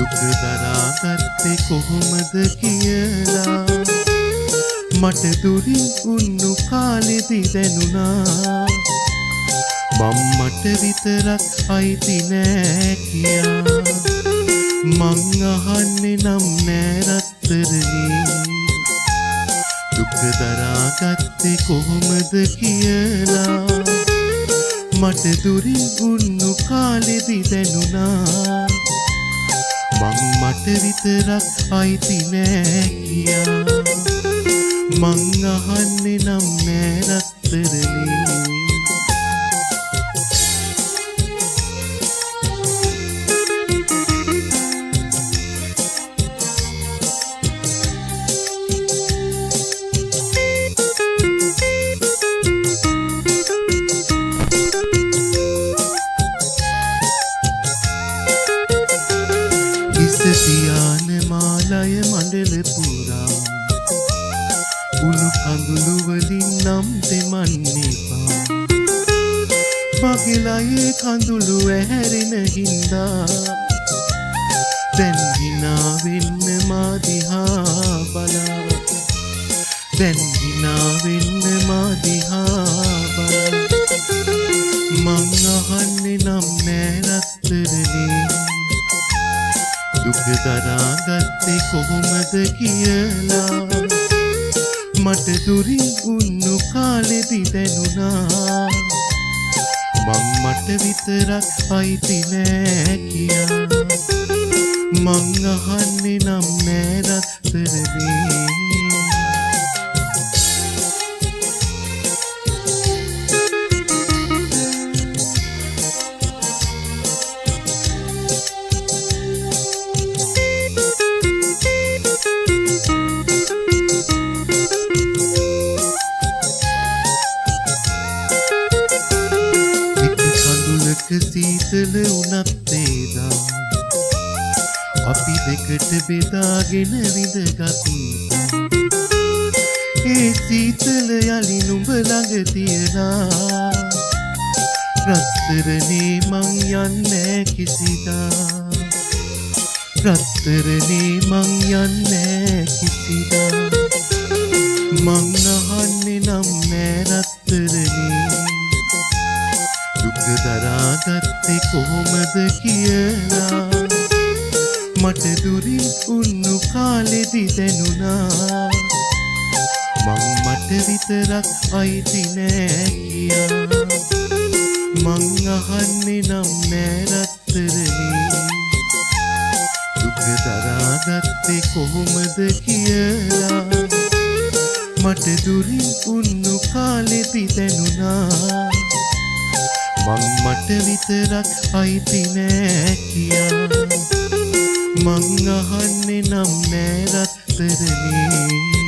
දුක දරාගත්තේ කොහොමද කියලා මට දුරින් උන්නු කාලෙදි දැනුණා මම්මට විතරක් අයිති නෑ කියා මං අහන්නේ නම් නෑ රත්තරනේ දුක දරාගත්තේ කොහොමද කියලා මට දුරින් උන්නු කාලෙදි දැනුණා මං මට විතරක් අයිති නෑ කියා මං අහන්නේ නම් නෑ රත්තරනේ තියාන මාලය මඩල පුරා උණු කඳුළු වලින් නම් දෙමන්න එපා මගේ කඳුළු ඇහැරෙන හින්දා දැන් හිනා වෙන්න මා දිහා බලා දැන් හිනා වෙන්න මා දිහා බලා මං අහන්නේ නම් නෑ රත්තරනේ දුක දරාගත්තේ කොහොමද කියලා මට දුරින් උන්නු කාලෙදි දැනුණා මං මට විතරක් අයිති නෑ කියා මං අහන්නේ නම් නෑ රත්තරනේ සීතල උනත් ඒදා අපි දෙකට බෙදාගෙන විඳගත්තා ඒ සීතල යලි නුඹ ළඟ තියලා රත්තරනේ මං යන්නේ කිසිදා රත්තරනේ මං යන්නේ කිසිදා මං අහන්නේ නම් නෑ රත්තරනේ දුක දරාගත්තේ කොහොමද කියලා මට දුරින් උන්නු කාලෙදි දැනුණා මං මට විතරක් අයිති නෑ කියා මං අහන්නේ නම් නෑ රත්තරනේ දුක දරාගත්තේ කොහොමද කියලා මට දුරින් උන්නු කාලෙදි දැනුණා මං මට විතරක් අයිති නෑ කියා මං අහන්නේ නම් නෑ රත්තරනේ